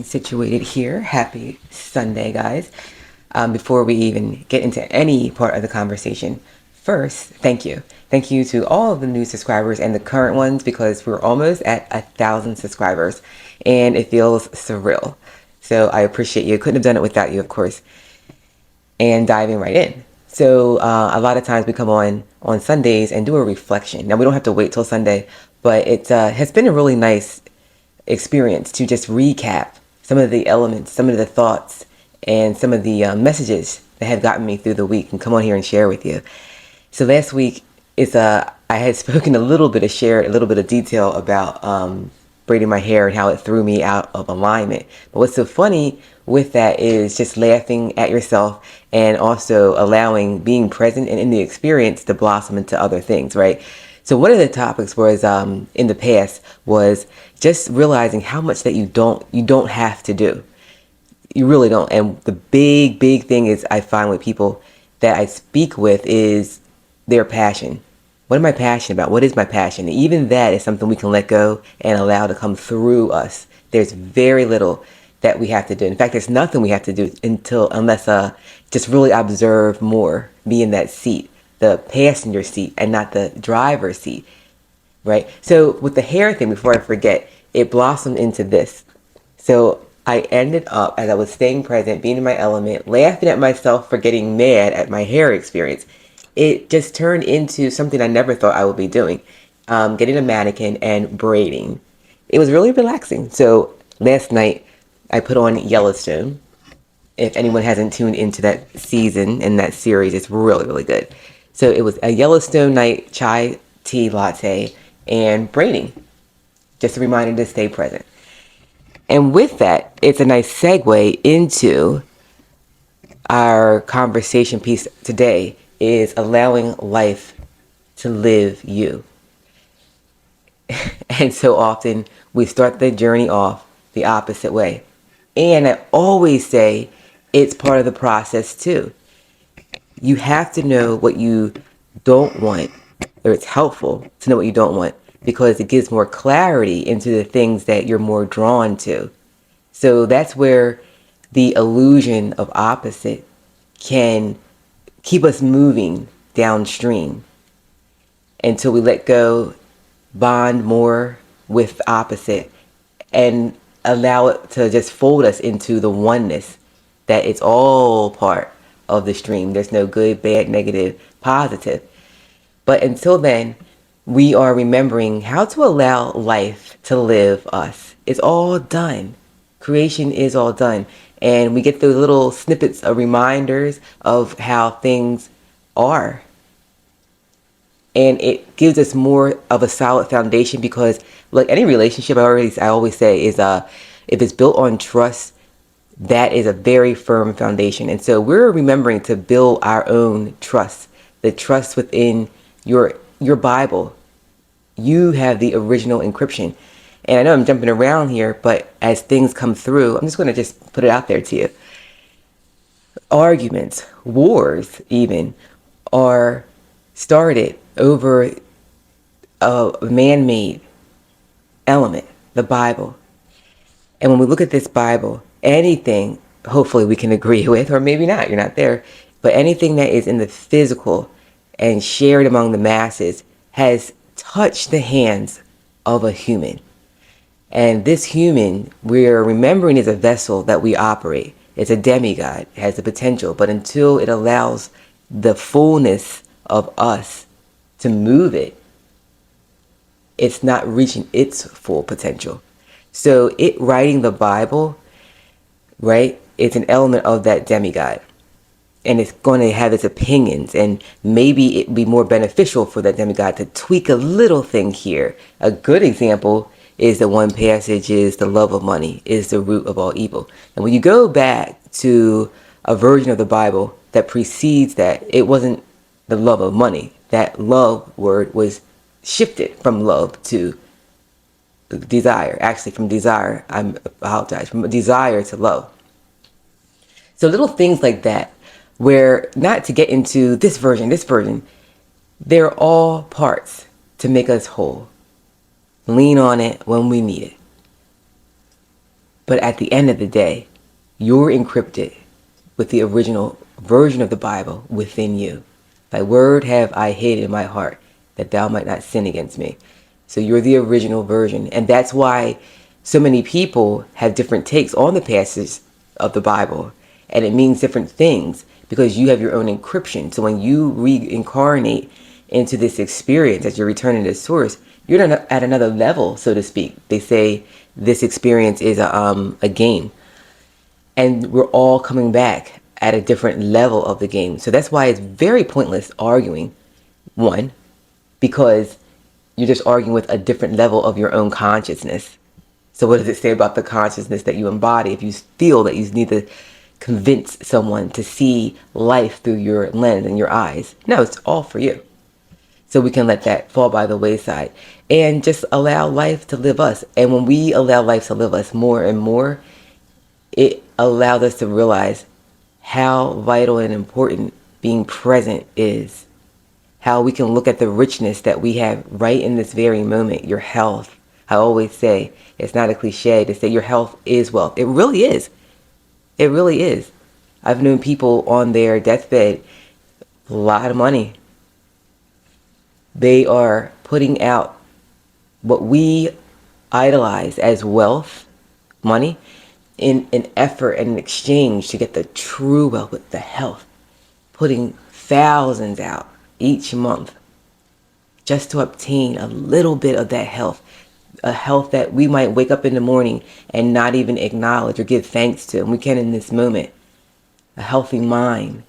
situated here. Happy Sunday, guys. Before we even get into any part of the conversation, first, thank you. Thank you to all of the new subscribers and the current ones because we're almost at 1,000 subscribers and it feels surreal. So I appreciate you. Couldn't have done it without you, of course. And diving right in. So a lot of times we come on Sundays and do a reflection. Now we don't have to wait till Sunday, but it has been a really nice experience to just recap some of the elements, some of the thoughts, and some of the messages that have gotten me through the week and come on here and share with you. So last week I had spoken shared a little bit of detail about braiding my hair and how it threw me out of alignment. But what's so funny with that is just laughing at yourself and also allowing being present and in the experience to blossom into other things, right? So one of the topics was in the past was just realizing how much that you don't have to do. You really don't. And the big thing is I find with people that I speak with is their passion. What am I passionate about? What is my passion? And even that is something we can let go and allow to come through us. There's very little that we have to do. In fact, there's nothing we have to do unless just really observe more, be in that seat, the passenger seat and not the driver's seat, right? So with the hair thing, before I forget, it blossomed into this. So I ended up, as I was staying present, being in my element, laughing at myself for getting mad at my hair experience. It just turned into something I never thought I would be doing, getting a mannequin and braiding. It was really relaxing. So last night I put on Yellowstone. If anyone hasn't tuned into that season and that series, it's really good. So it was a Yellowstone night, chai tea latte, and braiding. Just a reminder to stay present. And with that, it's a nice segue into our conversation piece today is allowing life to live you. And so often we start the journey off the opposite way. And I always say it's part of the process too. You have to know what you don't want, or it's helpful to know what you don't want because it gives more clarity into the things that you're more drawn to. So that's where the illusion of opposite can keep us moving downstream until we let go, bond more with opposite, and allow it to just fold us into the oneness that it's all part of the stream. There's no good, bad, negative, positive. But until then, we are remembering how to allow life to live us. It's all done. Creation is all done. And we get those little snippets of reminders of how things are. And it gives us more of a solid foundation because like any relationship, I always say is if it's built on trust, that is a very firm foundation. And so we're remembering to build our own trust, the trust within your Bible. You have the original encryption. And I know I'm jumping around here, but as things come through, I'm just going to just put it out there to you. Arguments, wars even, are started over a man-made element, the Bible. And when we look at this Bible, anything, hopefully we can agree with, or maybe not, you're not there, but anything that is in the physical and shared among the masses has touched the hands of a human. And this human, we're remembering, is a vessel that we operate. It's a demigod. It has the potential. But until it allows the fullness of us to move it, it's not reaching its full potential. So it writing the Bible, right, it's an element of that demigod. And it's going to have its opinions. And maybe it'd be more beneficial for that demigod to tweak a little thing here. A good example is the one passage is the love of money is the root of all evil. And when you go back to a version of the Bible that precedes that, it wasn't the love of money. That love word was shifted from love to desire. Actually, from desire, I apologize, from desire to love. So little things like that, where not to get into this version, they're all parts to make us whole. Lean on it when we need it. But at the end of the day, you're encrypted with the original version of the Bible within you. Thy word have I hid in my heart, that thou might not sin against me. So you're the original version. And that's why so many people have different takes on the passages of the Bible. And it means different things because you have your own encryption. So when you reincarnate into this experience as you're returning to source, you're at another level, so to speak. They say this experience is a game. And we're all coming back at a different level of the game. So that's why it's very pointless arguing. One, because you're just arguing with a different level of your own consciousness. So what does it say about the consciousness that you embody if you feel that you need to convince someone to see life through your lens and your eyes? No, it's all for you. So we can let that fall by the wayside and just allow life to live us. And when we allow life to live us more and more, it allowed us to realize how vital and important being present is. How we can look at the richness that we have right in this very moment. Your health. I always say, it's not a cliche to say your health is wealth. It really is. It really is. I've known people on their deathbed, a lot of money. They are putting out what we idolize as wealth, money, in an effort and an exchange to get the true wealth with the health, putting thousands out each month just to obtain a little bit of that health, a health that we might wake up in the morning and not even acknowledge or give thanks to, and we can in this moment. A healthy mind,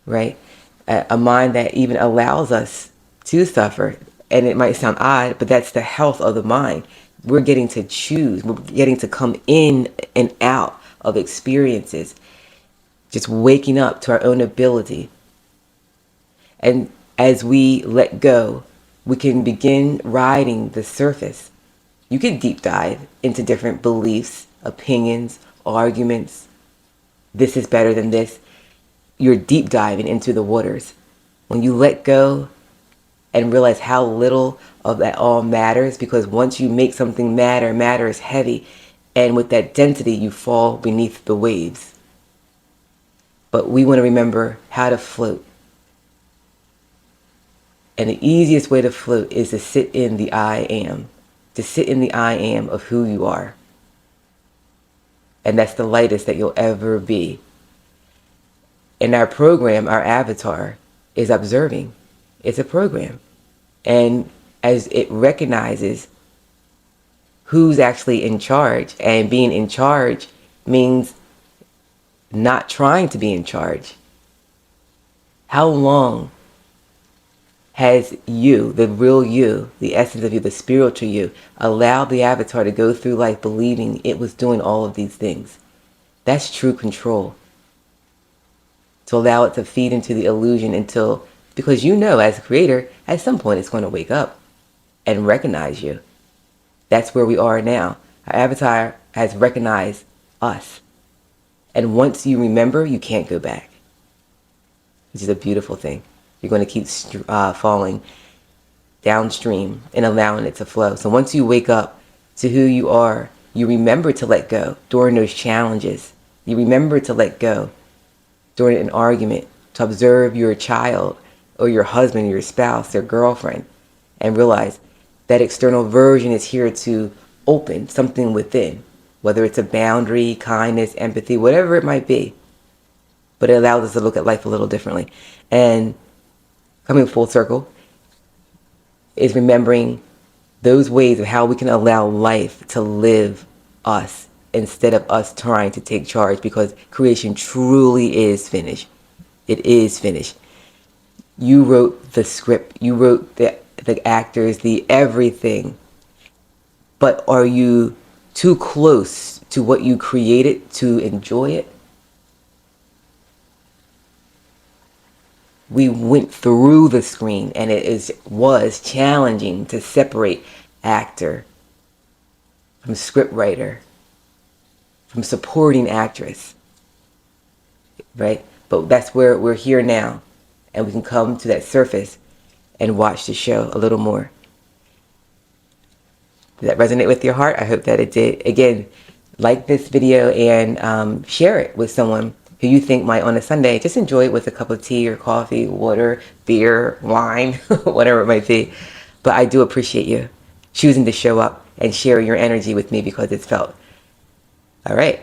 right? A mind that even allows us to suffer. And it might sound odd, but that's the health of the mind. We're getting to choose. We're getting to come in and out of experiences. Just waking up to our own ability. And as we let go, we can begin riding the surface. You can deep dive into different beliefs, opinions, arguments. This is better than this. You're deep diving into the waters. When you let go and realize how little of that all matters, because once you make something matter, matter is heavy, and with that density you fall beneath the waves. But we want to remember how to float. And the easiest way to float is to sit in the I am. To sit in the I am of who you are. And that's the lightest that you'll ever be. In our program, our avatar is observing. It's a program. And as it recognizes who's actually in charge, and being in charge means not trying to be in charge. How long has you, the real you, the essence of you, the spiritual you, allowed the avatar to go through life believing it was doing all of these things? That's true control. To allow it to feed into the illusion until, because you know as a creator, at some point it's going to wake up and recognize you. That's where we are now. Our avatar has recognized us. And once you remember, you can't go back. Which is a beautiful thing. You're going to keep falling downstream and allowing it to flow. So once you wake up to who you are, you remember to let go during those challenges. You remember to let go during an argument, to observe your child or your husband, or your spouse, their girlfriend, and realize that external version is here to open something within, whether it's a boundary, kindness, empathy, whatever it might be. But it allows us to look at life a little differently. And coming full circle is remembering those ways of how we can allow life to live us instead of us trying to take charge, because creation truly is finished. It is finished. You wrote the script. You wrote the actors, the everything. But are you too close to what you created to enjoy it? We went through the screen, and was challenging to separate actor from scriptwriter, from supporting actress, right? But that's where we're here now, and we can come to that surface and watch the show a little more. Did that resonate with your heart? I hope that it did. Again, like this video and share it with someone who you think might on a Sunday just enjoy it with a cup of tea or coffee, water, beer, wine, whatever it might be. But I do appreciate you choosing to show up and share your energy with me because it's felt. All right.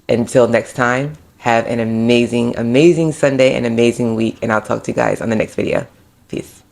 Until next time, have an amazing, amazing Sunday and amazing week. And I'll talk to you guys on the next video. Peace.